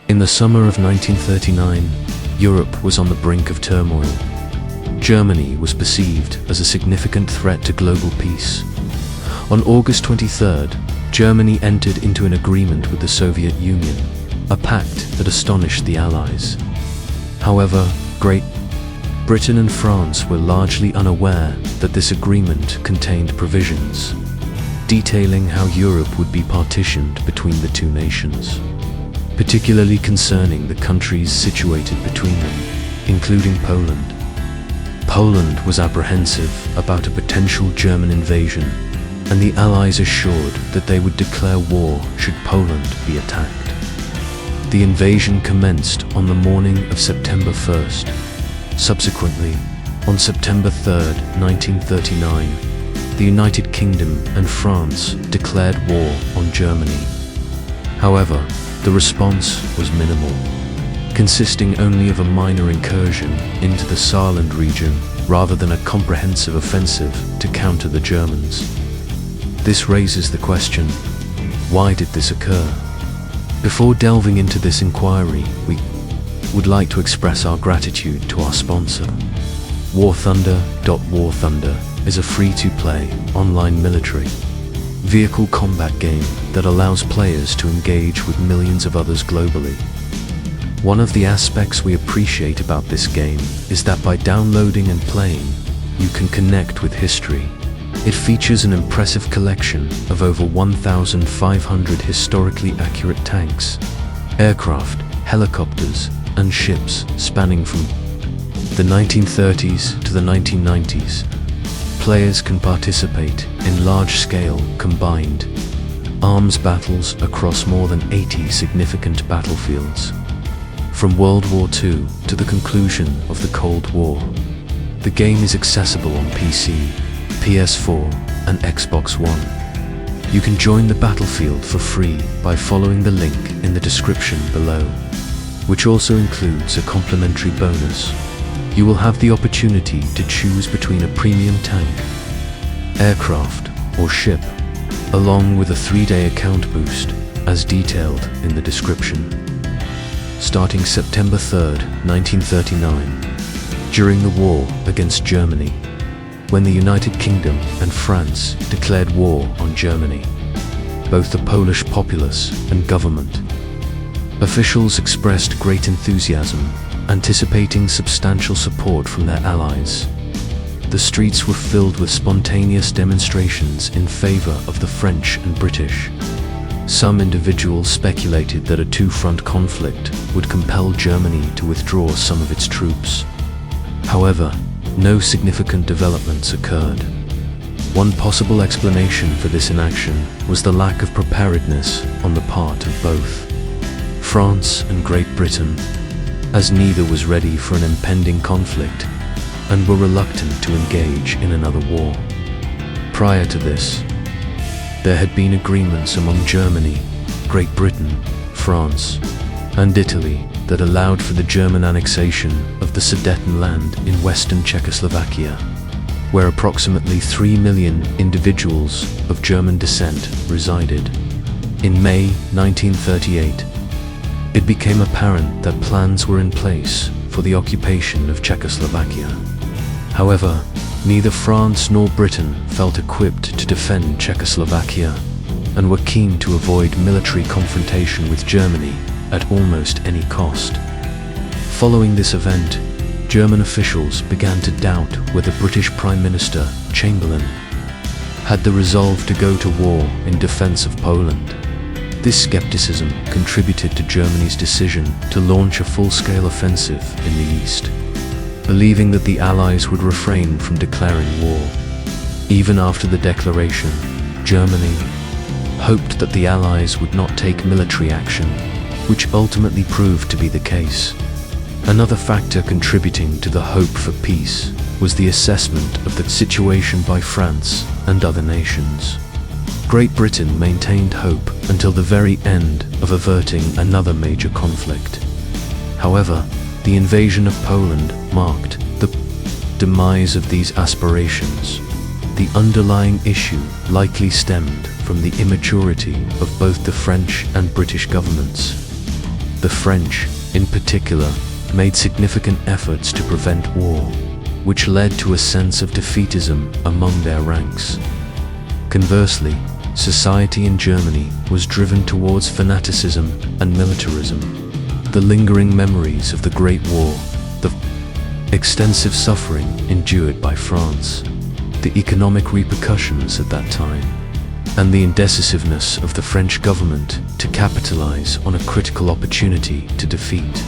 In the summer of 1939, Europe was on the brink of turmoil. Germany was perceived as a significant threat to global peace. On August 23rd, Germany entered into an agreement with the Soviet Union, a pact that astonished the Allies. However, Great Britain and France were largely unaware that this agreement contained provisions detailing how Europe would be partitioned between the two nations, particularly concerning the countries situated between them, including Poland. Poland was apprehensive about a potential German invasion, and the Allies assured that they would declare war should Poland be attacked. The invasion commenced on the morning of September 1st. Subsequently, on September 3rd, 1939, the United Kingdom and France declared war on Germany. However, the response was minimal, consisting only of a minor incursion into the Saarland region rather than a comprehensive offensive to counter the Germans. This raises the question, why did this occur? Before delving into this inquiry, we would like to express our gratitude to our sponsor. War Thunder is a free-to-play online military vehicle combat game that allows players to engage with millions of others globally. One of the aspects we appreciate about this game is that by downloading and playing, you can connect with history. It features an impressive collection of over 1,500 historically accurate tanks, aircraft, helicopters, and ships spanning from the 1930s to the 1990s. Players can participate in large-scale, combined arms battles across more than 80 significant battlefields. From World War II to the conclusion of the Cold War, the game is accessible on PC, PS4, and Xbox One. You can join the battlefield for free by following the link in the description below, which also includes a complimentary bonus. You will have the opportunity to choose between a premium tank, aircraft, or ship, along with a 3-day account boost, as detailed in the description. Starting September 3rd, 1939, during the war against Germany, when the United Kingdom and France declared war on Germany, both the Polish populace and government, officials expressed great enthusiasm, anticipating substantial support from their allies. The streets were filled with spontaneous demonstrations in favor of the French and British. Some individuals speculated that a two-front conflict would compel Germany to withdraw some of its troops. However, no significant developments occurred. One possible explanation for this inaction was the lack of preparedness on the part of both France and Great Britain, as neither was ready for an impending conflict and were reluctant to engage in another war. Prior to this, there had been agreements among Germany, Great Britain, France, and Italy that allowed for the German annexation of the Sudetenland in western Czechoslovakia, where approximately 3 million individuals of German descent resided. In May 1938, it became apparent that plans were in place for the occupation of Czechoslovakia. However, neither France nor Britain felt equipped to defend Czechoslovakia and were keen to avoid military confrontation with Germany at almost any cost. Following this event, German officials began to doubt whether British Prime Minister Chamberlain had the resolve to go to war in defense of Poland. This skepticism contributed to Germany's decision to launch a full-scale offensive in the east, believing that the Allies would refrain from declaring war. Even after the declaration, Germany hoped that the Allies would not take military action, which ultimately proved to be the case. Another factor contributing to the hope for peace was the assessment of the situation by France and other nations. Great Britain maintained hope until the very end of averting another major conflict. However, the invasion of Poland marked the demise of these aspirations. The underlying issue likely stemmed from the immaturity of both the French and British governments. The French, in particular, made significant efforts to prevent war, which led to a sense of defeatism among their ranks. Conversely, society in Germany was driven towards fanaticism and militarism. The lingering memories of the Great War, the extensive suffering endured by France, the economic repercussions at that time, and the indecisiveness of the French government to capitalize on a critical opportunity to defeat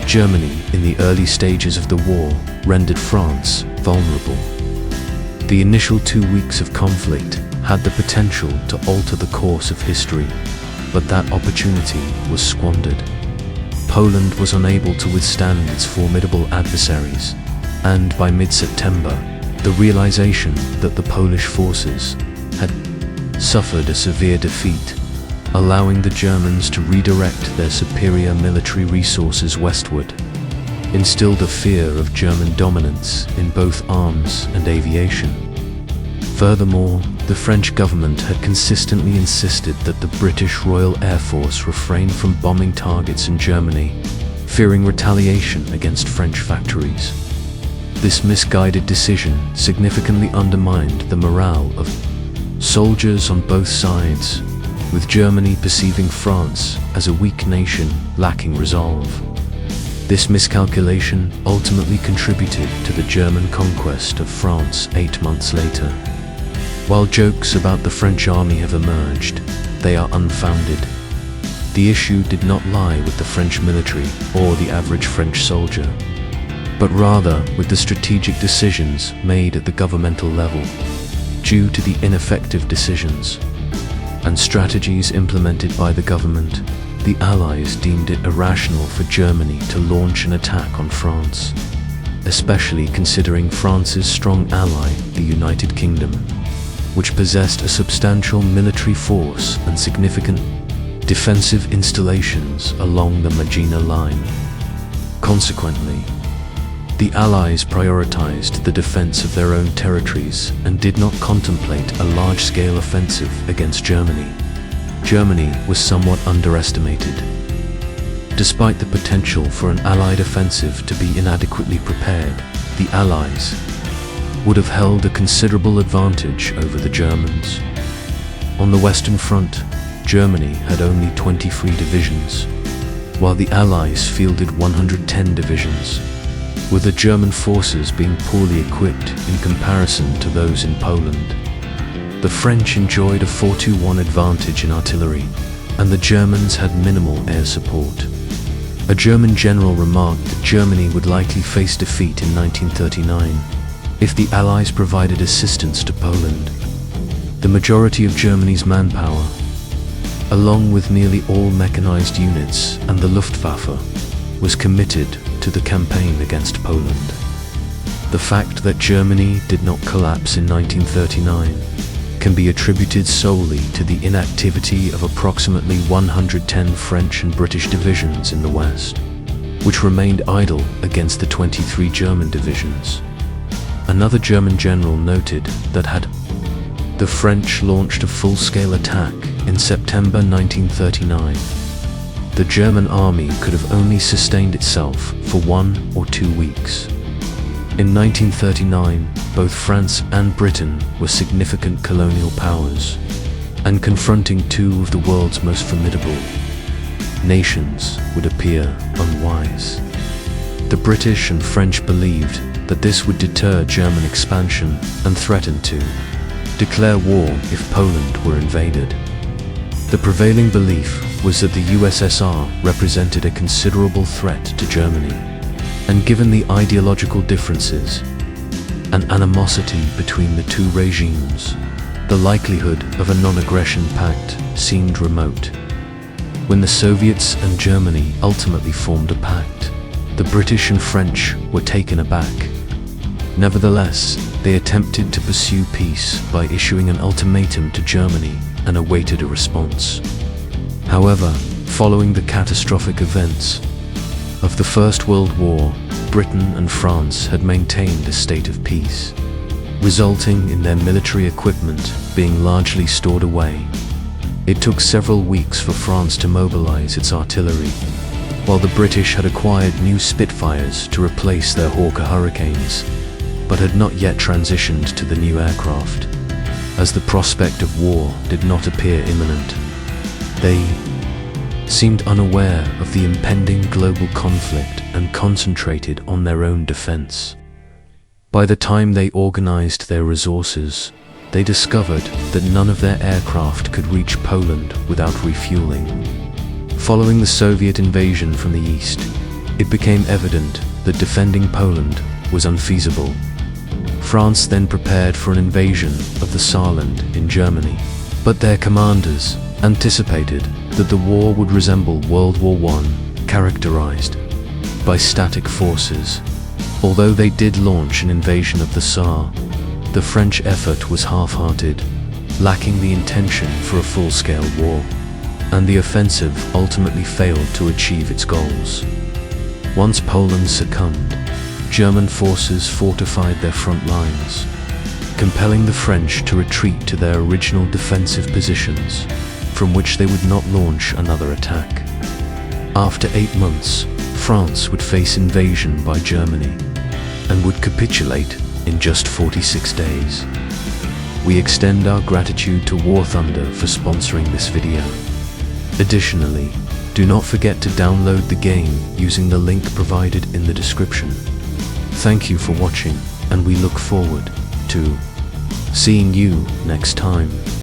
Germany in the early stages of the war rendered France vulnerable. The initial 2 weeks of conflict had the potential to alter the course of history, but that opportunity was squandered. Poland was unable to withstand its formidable adversaries, and by mid-September, the realization that the Polish forces had suffered a severe defeat, allowing the Germans to redirect their superior military resources westward, instilled a fear of German dominance in both arms and aviation. Furthermore, the French government had consistently insisted that the British Royal Air Force refrain from bombing targets in Germany, fearing retaliation against French factories. This misguided decision significantly undermined the morale of soldiers on both sides, with Germany perceiving France as a weak nation lacking resolve. This miscalculation ultimately contributed to the German conquest of France 8 months later. While jokes about the French army have emerged, they are unfounded. The issue did not lie with the French military or the average French soldier, but rather with the strategic decisions made at the governmental level. Due to the ineffective decisions and strategies implemented by the government, the Allies deemed it irrational for Germany to launch an attack on France, especially considering France's strong ally, the United Kingdom, which possessed a substantial military force and significant defensive installations along the Maginot Line. Consequently, the Allies prioritized the defense of their own territories and did not contemplate a large-scale offensive against Germany. Germany was somewhat underestimated. Despite the potential for an Allied offensive to be inadequately prepared, the Allies would have held a considerable advantage over the Germans. On the Western Front, Germany had only 23 divisions, while the Allies fielded 110 divisions, with the German forces being poorly equipped in comparison to those in Poland. The French enjoyed a 4-1 advantage in artillery, and the Germans had minimal air support. A German general remarked that Germany would likely face defeat in 1939 if the Allies provided assistance to Poland. The majority of Germany's manpower, along with nearly all mechanized units and the Luftwaffe, was committed to the campaign against Poland. The fact that Germany did not collapse in 1939 can be attributed solely to the inactivity of approximately 110 French and British divisions in the West, which remained idle against the 23 German divisions. Another German general noted that had the French launched a full-scale attack in September 1939, the German army could have only sustained itself for 1 or 2 weeks. In 1939, both France and Britain were significant colonial powers, and confronting two of the world's most formidable nations would appear unwise. The British and French believed that this would deter German expansion and threatened to declare war if Poland were invaded. The prevailing belief was that the USSR represented a considerable threat to Germany, and given the ideological differences and animosity between the two regimes, the likelihood of a non-aggression pact seemed remote. When the Soviets and Germany ultimately formed a pact, the British and French were taken aback. Nevertheless, they attempted to pursue peace by issuing an ultimatum to Germany and awaited a response. However, following the catastrophic events of the First World War, Britain and France had maintained a state of peace, resulting in their military equipment being largely stored away. It took several weeks for France to mobilize its artillery, while the British had acquired new Spitfires to replace their Hawker Hurricanes, but had not yet transitioned to the new aircraft. As the prospect of war did not appear imminent, they seemed unaware of the impending global conflict and concentrated on their own defense. By the time they organized their resources, they discovered that none of their aircraft could reach Poland without refueling. Following the Soviet invasion from the east, it became evident that defending Poland was unfeasible. France then prepared for an invasion of the Saarland in Germany, but their commanders anticipated that the war would resemble World War I, characterized by static forces. Although they did launch an invasion of the Saar, the French effort was half-hearted, lacking the intention for a full-scale war, and the offensive ultimately failed to achieve its goals. Once Poland succumbed, German forces fortified their front lines, compelling the French to retreat to their original defensive positions, from which they would not launch another attack. After 8 months, France would face invasion by Germany, and would capitulate in just 46 days. We extend our gratitude to War Thunder for sponsoring this video. Additionally, do not forget to download the game using the link provided in the description. Thank you for watching, and we look forward to seeing you next time.